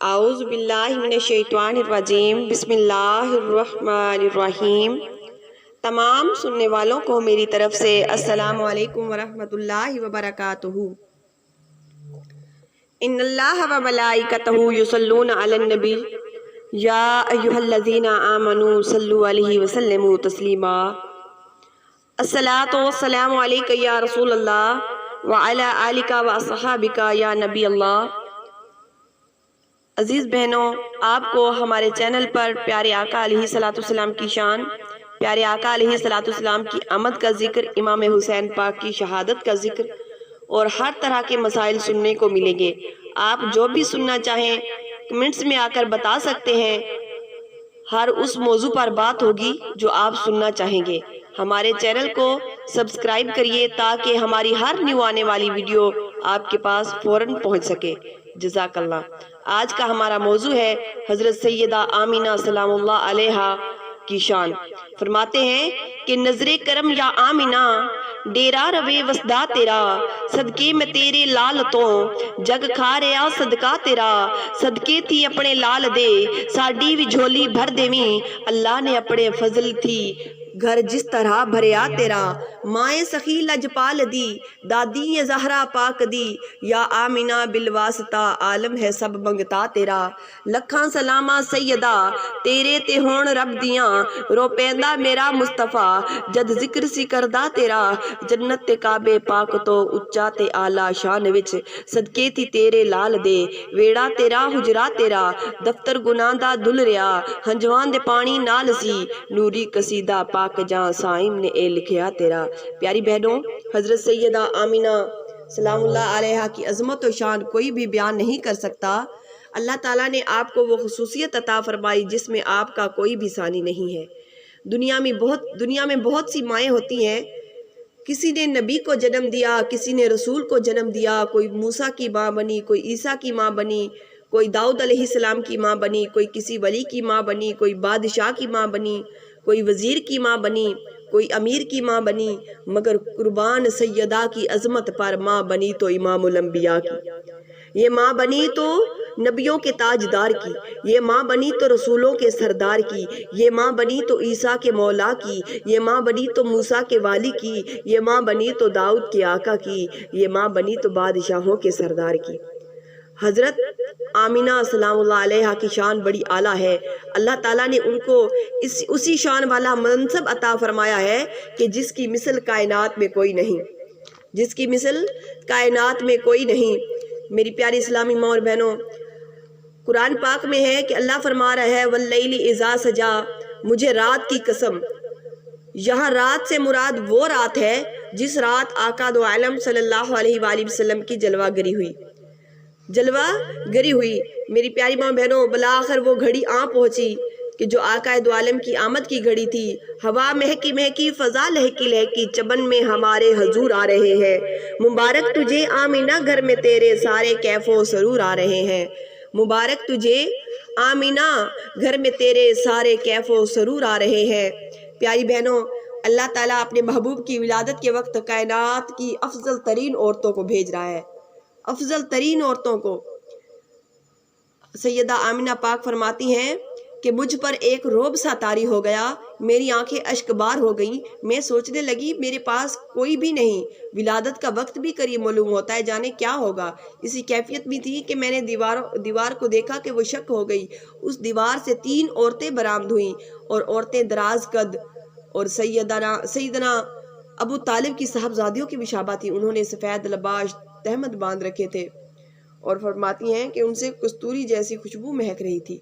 اعوذ باللہ من الشیطان الرجیم بسم اللہ الرحمن الرحیم۔ تمام سننے والوں کو میری طرف سے السلام علیکم ورحمۃ اللہ وبرکاتہ۔ ان اللہ و ملائکتہ یصلون علی النبی یا ایھا الذین آمنوا صلوا علیہ وسلموا تسلیما۔ الصلاۃ والسلام علیک یا رسول اللہ وعلی آلک واصحابک یا نبی اللہ۔ عزیز بہنوں، آپ کو ہمارے چینل پر پیارے آقا علیہ الصلوۃ والسلام کی شان، پیارے آقا علیہ الصلوۃ والسلام کی آمد کا ذکر، امام حسین پاک کی شہادت کا ذکر اور ہر طرح کے مسائل سننے کو ملیں گے۔ آپ جو بھی سننا چاہیں کمنٹس میں آ کر بتا سکتے ہیں، ہر اس موضوع پر بات ہوگی جو آپ سننا چاہیں گے۔ ہمارے چینل کو سبسکرائب کریے تاکہ ہماری ہر نیو آنے والی ویڈیو آپ کے پاس فوراً پہنچ سکے۔ جزاک اللہ۔ آج کا ہمارا موضوع ہے حضرت سیدہ آمینہ سلام اللہ علیہا کی شان۔ فرماتے ہیں کہ نظر کرم یا آمینہ ڈیرا روے وسدا تیرا، صدقے میں تیرے لال تو جگ کھا رہا صدقہ تیرا، صدقے تھی اپنے لال دے ساڈی بھی جھولی بھر دیویں، اللہ نے اپنے فضل تھی گھر جس طرح بھریا تیرا، مائیں سخی لجپال دی دادی زہرا پاک دی، یا آمینہ بالواسطہ عالم ہے سب منگتا تیرا، لکھاں سلامہ سیدہ تیرے تے ہون رب دیاں، رو پیندا میرا مصطفیٰ جد ذکر سی کردا تیرا، جنت تے کعبے پاک تو اچا تے آلہ شان وچ، صدقے تھی تیرے لال دے ویڑا تیرا حجرا تیرا، دفتر گناہ دا دھل ریا ہنجوان دے پانی نال سی، نوری قصیدہ پاک جہاں سائم نے اے لکھیا تیرا۔ پیاری بہنوں، حضرت سیدہ آمینہ سلام اللہ علیہا کی عظمت و شان کوئی بھی بیان نہیں کر سکتا۔ اللہ تعالیٰ نے آپ کو وہ خصوصیت عطا فرمائی جس میں آپ کا کوئی بھی ثانی نہیں ہے۔ دنیا میں بہت سی مائیں ہوتی ہیں، کسی نے نبی کو جنم دیا، کسی نے رسول کو جنم دیا، کوئی موسیٰ کی ماں بنی، کوئی عیسیٰ کی ماں بنی، کوئی داؤد علیہ السلام کی ماں بنی، کوئی کسی ولی کی ماں بنی، کوئی بادشاہ کی ماں بنی، کوئی وزیر کی ماں بنی، کوئی امیر کی ماں بنی، مگر قربان سیدہ کی عظمت پر ماں بنی تو امام الانبیاء کی، یہ ماں بنی تو نبیوں کے تاجدار کی، یہ ماں بنی تو رسولوں کے سردار کی، یہ ماں بنی تو عیسیٰ کے مولا کی، یہ ماں بنی تو موسیٰ کے والی کی، یہ ماں بنی تو داؤد کے آقا کی، یہ ماں بنی تو بادشاہوں کے سردار کی۔ حضرت آمینہ سلام اللہ علیہا کی شان بڑی اعلیٰ ہے۔ اللہ تعالیٰ نے ان کو اسی شان والا منصب عطا فرمایا ہے کہ جس کی مثل کائنات میں کوئی نہیں، جس کی مثل کائنات میں کوئی نہیں۔ میری پیاری اسلامی ماں اور بہنوں، قرآن پاک میں ہے کہ اللہ فرما رہا ہے واللیل اذا سجا، مجھے رات کی قسم۔ یہاں رات سے مراد وہ رات ہے جس رات آقا دو عالم صلی اللہ علیہ وآلہ وسلم کی جلوہ گری ہوئی۔ میری پیاری ماں بہنوں، بلاخر وہ گھڑی پہنچی کہ جو آقا دو عالم کی آمد کی گھڑی تھی۔ ہوا مہکی مہکی، فضا لہکی لہکی، چمن میں ہمارے حضور آ رہے ہیں، مبارک تجھے آمینہ گھر میں تیرے سارے کیف و سرور آ رہے ہیں، مبارک تجھے آمینہ گھر میں تیرے سارے کیف و سرور آ رہے ہیں۔ پیاری بہنوں، اللہ تعالیٰ اپنے محبوب کی ولادت کے وقت کائنات کی افضل ترین عورتوں کو بھیج رہا ہے، افضل ترین عورتوں کو۔ سیدہ آمینہ پاک فرماتی ہیں کہ مجھ پر ایک رعب سا طاری ہو گیا، میری آنکھیں اشک بار ہو گئیں، میں سوچنے لگی میرے پاس کوئی بھی نہیں، ولادت کا وقت بھی قریب معلوم ہوتا ہے، جانے کیا ہوگا۔ اسی کیفیت بھی تھی کہ میں نے دیوار کو دیکھا کہ وہ شک ہو گئی۔ اس دیوار سے 3 عورتیں برآمد ہوئیں، اور عورتیں دراز قد اور سیدنا ابو طالب کی صاحبزادیوں کی مشابہ تھی۔ انہوں نے سفید لباس تہمد باندھ رکھے تھے، اور فرماتی ہیں کہ ان سے کستوری جیسی خوشبو مہک رہی تھی۔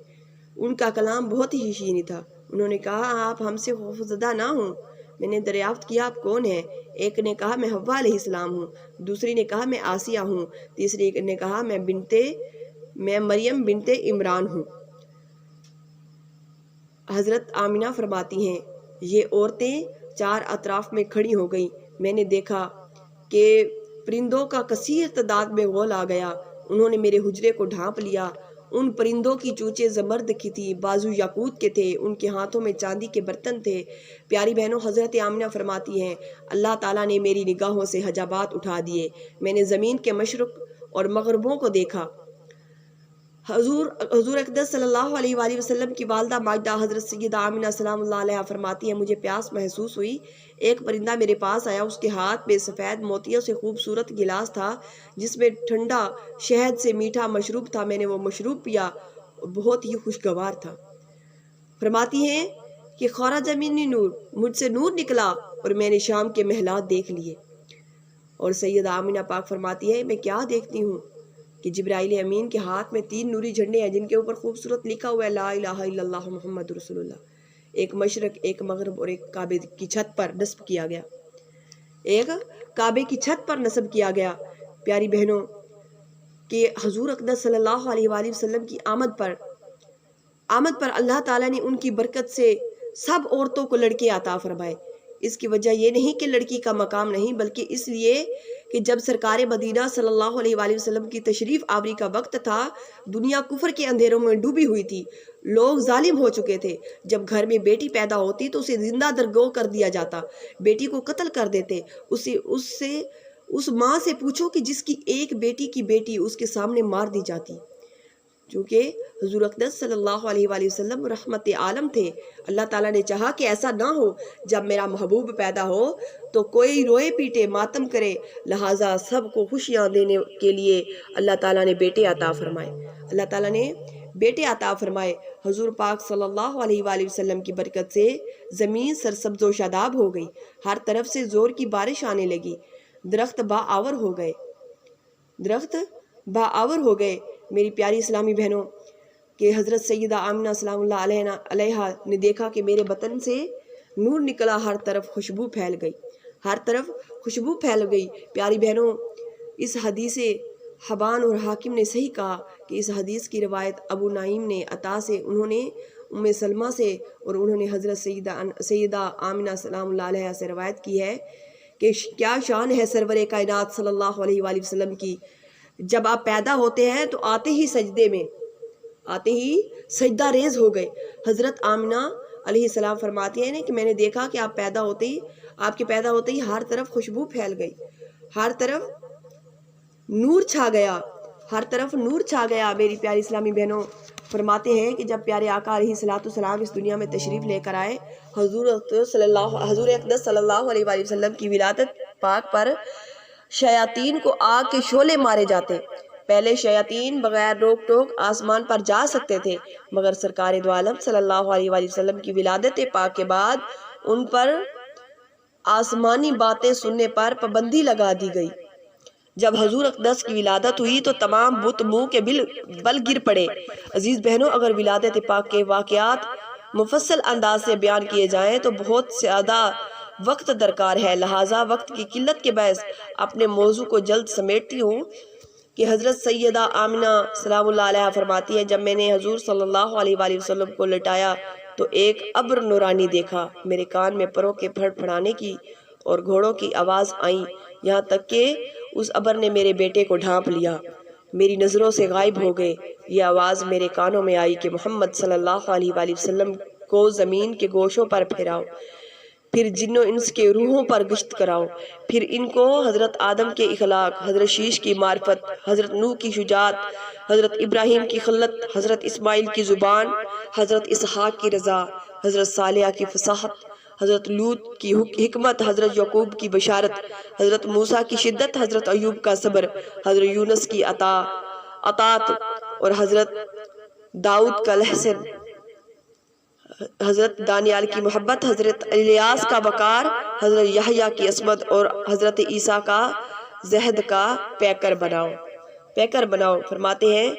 ان کا کلام بہت ہی شیریں تھا۔ انہوں نے کہا آپ ہم سے خوفزدہ نہ ہوں۔ میں نے دریافت کیا آپ کون ہیں؟ ایک نے کہا میں حوا علیہ السلام ہوں، دوسری نے کہا میں آسیہ ہوں، تیسری نے کہا میں مریم بنت عمران ہوں۔ حضرت آمینہ فرماتی ہیں یہ عورتیں 4 اطراف میں کھڑی ہو گئیں، میں نے دیکھا کہ پرندوں کا کثیر تعداد میں غول آ گیا، انہوں نے میرے حجرے کو ڈھانپ لیا۔ ان پرندوں کی چونچیں زمرد کی تھی، بازو یاقوت کے تھے، ان کے ہاتھوں میں چاندی کے برتن تھے۔ پیاری بہنوں، حضرت آمینہ فرماتی ہیں اللہ تعالیٰ نے میری نگاہوں سے حجابات اٹھا دیے، میں نے زمین کے مشرق اور مغربوں کو دیکھا۔ حضور اقدس صلی اللہ علیہ وآلہ وسلم کی والدہ ماجدہ حضرت سیدہ آمنہ سلام اللہ علیہ فرماتی ہیں مجھے پیاس محسوس ہوئی، ایک پرندہ میرے پاس آیا، اس کے ہاتھ میں سفید موتیوں سے خوبصورت گلاس تھا جس میں ٹھنڈا شہد سے میٹھا مشروب تھا، میں نے وہ مشروب پیا، بہت ہی خوشگوار تھا۔ فرماتی ہیں کہ خرج منی نور، مجھ سے نور نکلا اور میں نے شام کے محلات دیکھ لیے۔ اور سیدہ آمنہ پاک فرماتی ہے میں کیا دیکھتی ہوں کہ جبرائیل امین کے ہاتھ میں 3 نوری جھنڈے ہیں جن کے اوپر خوبصورت لکھا ہوا ہے لا الہ الا اللہ محمد رسول اللہ، ایک مشرق، ایک مغرب اور ایک کعبے کی چھت پر نصب کیا گیا، ایک کعبے کی چھت پر نصب کیا گیا۔ پیاری بہنوں، کہ حضور اقدس صلی اللہ علیہ وآلہ وسلم کی آمد پر اللہ تعالیٰ نے ان کی برکت سے سب عورتوں کو لڑکے عطا فرمائے۔ اس کی وجہ یہ نہیں کہ لڑکی کا مقام نہیں، بلکہ اس لیے کہ جب سرکار مدینہ صلی اللہ علیہ وآلہ وسلم کی تشریف آوری کا وقت تھا، دنیا کفر کے اندھیروں میں ڈوبی ہوئی تھی، لوگ ظالم ہو چکے تھے۔ جب گھر میں بیٹی پیدا ہوتی تو اسے زندہ درگو کر دیا جاتا، بیٹی کو قتل کر دیتے۔ اس ماں سے پوچھو کہ جس کی ایک بیٹی کی بیٹی اس کے سامنے مار دی جاتی، چونکہ حضور اقدس صلی اللہ علیہ وآلہ وسلم رحمت عالم تھے۔ اللہ تعالیٰ نے چاہا کہ ایسا نہ ہو، جب میرا محبوب پیدا ہو تو کوئی روئے پیٹے ماتم کرے، لہٰذا سب کو خوشیاں دینے کے لیے اللہ تعالیٰ نے بیٹے عطا فرمائے۔ اللہ تعالیٰ نے بیٹے عطا فرمائے۔ حضور پاک صلی اللہ علیہ وآلہ وسلم کی برکت سے زمین سرسبز و شاداب ہو گئی، ہر طرف سے زور کی بارش آنے لگی، درخت باآور ہو گئے۔ میری پیاری اسلامی بہنوں، کہ حضرت سیدہ آمنہ سلام اللہ علیہ نے دیکھا کہ میرے بطن سے نور نکلا، ہر طرف خوشبو پھیل گئی۔ پیاری بہنوں، اس حدیث حبان اور حاکم نے صحیح کہا کہ اس حدیث کی روایت ابو نعیم نے عطا سے، انہوں نے ام سلمہ سے، اور انہوں نے حضرت سیدہ آمنہ سلام اللہ علیہ سے روایت کی ہے کہ کیا شان ہے سرور کائنات صلی اللہ علیہ وآلہ وسلم کی، جب آپ پیدا ہوتے ہیں تو آتے ہی سجدہ ریز ہو گئے۔ حضرت آمنہ علیہ السلام فرماتی ہیں کہ میں نے دیکھا کہ آپ کے پیدا ہوتے ہی ہر طرف خوشبو پھیل گئی، ہر طرف نور چھا گیا۔ میری پیاری اسلامی بہنوں، فرماتے ہیں کہ جب پیارے آقا علیہ السلام اس دنیا میں تشریف لے کر آئے، حضور اقدس صلی اللہ علیہ وآلہ وسلم کی ولادت پاک پر شیاطین کو آگ کے شعلے مارے جاتے۔ پہلے شیاطین بغیر روک ٹوک آسمان پر جا سکتے تھے، مگر سرکار دو عالم صلی اللہ علیہ وآلہ وسلم کی ولادت پاک کے بعد ان پر آسمانی باتیں سننے پر پابندی لگا دی گئی۔ جب حضور اقدس کی ولادت ہوئی تو تمام بت منہ کے بل گر پڑے۔ عزیز بہنوں، اگر ولادت پاک کے واقعات مفصل انداز سے بیان کیے جائیں تو بہت زیادہ وقت درکار ہے، لہٰذا وقت کی قلت کے باعث اپنے موضوع کو جلد سمیٹتی ہوں کہ حضرت سیدہ آمنہ سلام اللہ علیہ فرماتی ہے جب میں نے حضور صلی اللہ علیہ وآلہ وسلم کو لٹایا تو ایک ابر نورانی دیکھا، میرے کان میں پروں کے پھڑ پھڑانے کی اور گھوڑوں کی آواز آئیں، یہاں تک کہ اس ابر نے میرے بیٹے کو ڈھانپ لیا، میری نظروں سے غائب ہو گئے۔ یہ آواز میرے کانوں میں آئی کہ محمد صلی اللہ علیہ وآلہ وسلم کو زمین کے گوشوں پر پھیراؤ، پھر جن و انس کے روحوں پر گشت کراؤ، پھر ان کو حضرت آدم کے اخلاق، حضرت شیش کی معرفت، حضرت نوح کی شجاعت، حضرت ابراہیم کی خلت، حضرت اسماعیل کی زبان، حضرت اسحاق کی رضا، حضرت صالحہ کی فصاحت، حضرت لوط کی حکمت، حضرت یعقوب کی بشارت، حضرت موسیٰ کی شدت، حضرت ایوب کا صبر، حضرت یونس کی اطاعت اور حضرت داؤد کا لحسن، حضرت دانیال کی محبت، حضرت الیاس کا وقار، حضرت یحییٰ کی عصمت اور حضرت عیسیٰ کا زہد کا پیکر بناؤ۔ فرماتے ہیں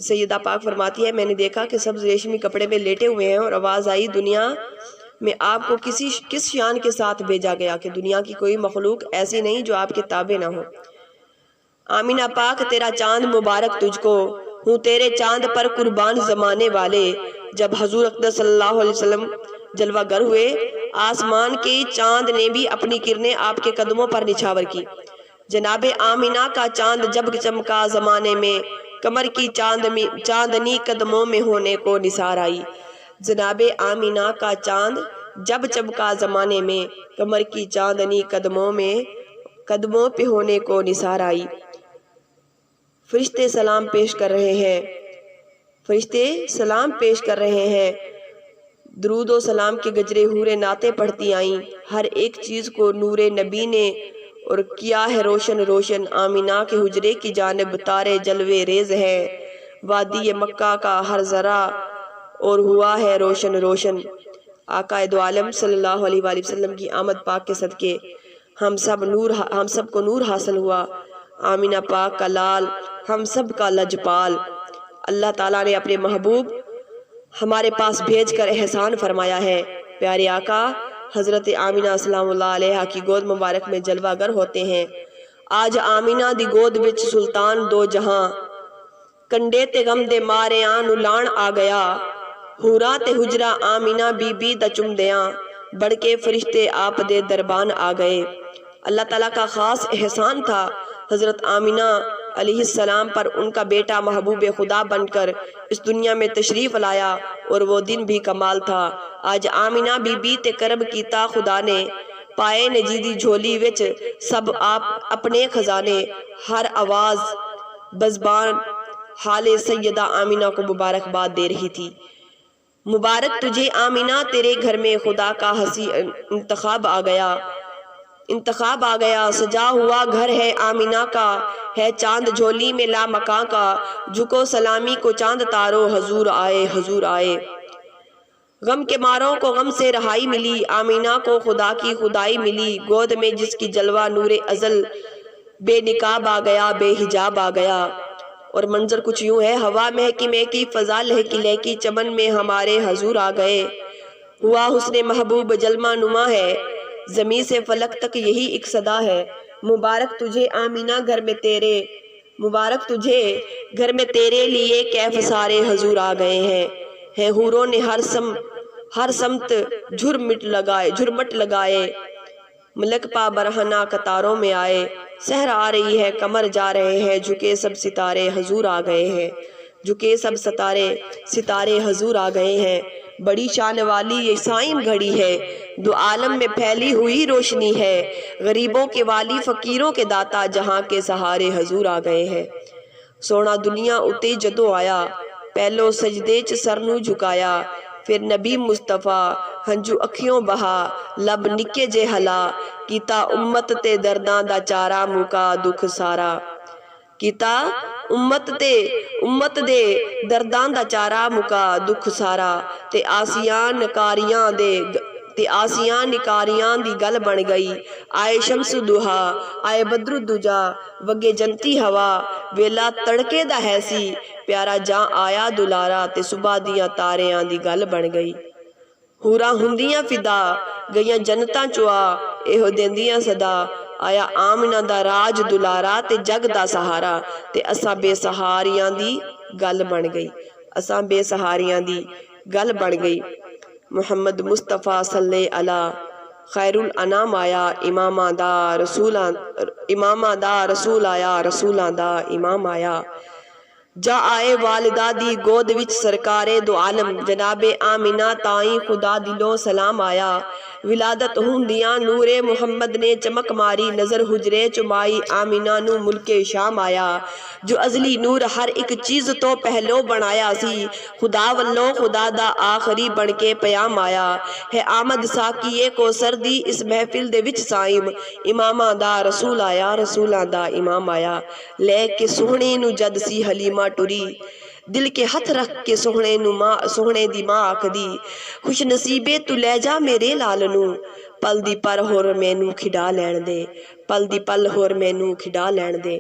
سیدہ پاک فرماتی ہے میں نے دیکھا کہ سبز ریشمی کپڑے میں لیٹے ہوئے ہیں اور آواز آئی دنیا میں آپ کو کس شان کے ساتھ بھیجا گیا کہ دنیا کی کوئی مخلوق ایسی نہیں جو آپ کے تابع نہ ہو۔ آمینہ پاک تیرا چاند مبارک تجھ کو، ہوں تیرے چاند پر قربان زمانے والے۔ جب حضور اقدس صلی اللہ علیہ وسلم جلوہ گر ہوئے، آسمان کے چاند نے بھی اپنی کرنیں آپ کے قدموں پر نچھاور کی۔ جناب آمینہ کا چاند جب چمکا زمانے میں، قمر کی چاندنی قدموں میں ہونے کو نثار آئی۔ جناب آمینہ کا چاند جب چمکا زمانے میں، قمر کی چاندنی قدموں پہ ہونے کو نثار آئی۔ فرشتے سلام پیش کر رہے ہیں، فرشتے سلام پیش کر رہے ہیں، درود و سلام کے گجرے حوریں نعتیں پڑھتی آئیں، ہر ایک چیز کو نور نبی نے اور کیا ہے روشن روشن، آمینہ کے حجرے کی جانب تارے جلوے ریز ہے، وادی مکہ کا ہر ذرہ اور ہوا ہے روشن روشن۔ آقا دو عالم صلی اللہ علیہ وآلہ وسلم کی آمد پاک کے صدقے ہم سب کو نور حاصل ہوا، آمینہ پاک کا لال ہم سب کا لجپال۔ اللہ تعالیٰ نے اپنے محبوب ہمارے پاس بھیج کر احسان فرمایا ہے۔ پیارے آقا حضرت آمینہ سلام اللہ علیہ کی گود مبارک میں جلوہ گر ہوتے ہیں۔ آج آمینہ دی گود وچ سلطان دو جہاں، کنڈے تے غم دے مارے نو لان آ گیا، حوراں تے حجرہ آمینہ بی بی دا چمدیاں، بڑھ کے فرشتے آپ دے دربان آ گئے۔ اللہ تعالیٰ کا خاص احسان تھا حضرت آمینہ علیہ السلام پر، ان کا بیٹا محبوب خدا بن کر اس دنیا میں تشریف لایا، اور وہ دن بھی کمال تھا۔ آج آمینہ بی بی تے کرم کیتا خدا نے، پائے نجیدی جھولی وچ سب آپ اپنے خزانے، ہر آواز بزبان حال سیدہ آمینہ کو مبارکباد دے رہی تھی۔ مبارک تجھے آمینہ، تیرے گھر میں خدا کا حسین انتخاب آ گیا، سجا ہوا گھر ہے آمینہ کا، ہے چاند جھولی میں لا مکاں کا، جھکو سلامی کو چاند تارو، حضور آئے حضور آئے۔ غم کے ماروں کو غم سے رہائی ملی، آمینہ کو خدا کی خدائی ملی، گود میں جس کی جلوہ نور ازل، بے نقاب آ گیا بے حجاب آ گیا۔ اور منظر کچھ یوں ہے، ہوا مہکی مہکی فضا لہکی لہکی، چمن میں ہمارے حضور آ گئے، ہوا حسن محبوب جلمہ نما ہے، زمین سے فلک تک یہی ایک صدا ہے۔ مبارک تجھے آمینہ گھر میں تیرے، مبارک تجھے گھر میں تیرے لیے کیف سارے حضور آ گئے ہیں حوروں نے ہر سمت جھرمٹ لگائے، ملک پا برہنہ قطاروں میں آئے، سحر آ رہی ہے قمر جا رہے ہیں، جھکے سب ستارے حضور آ گئے ہیں، جھکے سب ستارے حضور آ گئے ہیں۔ بڑی شان والی یہ سائم گھڑی ہے، دو عالم میں پھیلی ہوئی روشنی ہے، غریبوں کے والی فقیروں کے داتا، جہاں کے سہارے حضور آ گئے ہیں۔ سونا دنیا اتے جدو آیا، پہلو سجدے چ سر نو جھکایا، پھر نبی مصطفیٰ ہنجو اکھیوں بہا، لب نکے جے ہلا، کیتا امت تے درداں دا چارا، موکا دکھ سارا، کیتا امت دے درداں دا چارا، مکا دکھ سارا، تے آسیاں نکاریاں دی گل بن گئی، آئے شمس دوہا آئے بدر دجا، وگے جنتی ہوا، ویلا تڑکے دا ہے سی، پیارا جاں آیا دلارا، تے صبح دیاں تاریاں دی گل بن گئی۔ حوراں ہوندیاں فدا گئیاں جنتاں چوا، ایہو دیندیاں صدا، آیا آمینہ دا راج دلارا، تے جگ دا سہارا، تے اساں بے سہاریاں دی گل بن گئی۔ محمد مصطفیٰ صلی علی خیر الانام آیا، امامہ دا رسول آیا، رسولاں دا امام آیا۔ جا آئے والدہ دی گود وچ سرکار دو عالم، جناب آمینہ تائیں خدا دلوں سلام آیا، ولادت ہوندیاں نور محمد نے چمک ماری، نظر حجرے چمائی آمینہ نو ملک شام آیا، جو ازلی نور ہر ایک چیز تو پہلو بنایا سی، خدا والوں خدا دا آخری بن کے پیام آیا، ہے آمد ساکیے کو سردی اس محفل دے وچ سائم، امامہ دا رسول آیا، رسولاں دا امام آیا، لے کے سوہنے نو جد سی حلیمہ ٹری، دل کے ہتھ رکھ کے سوہنے دی ماں آکھدی، خوش نصیبے تو لے جا میرے لال نو، پل دی پر ہور مینوں کھڈا لین دے، پل دی پل ہور مینوں کھڈا لین دے۔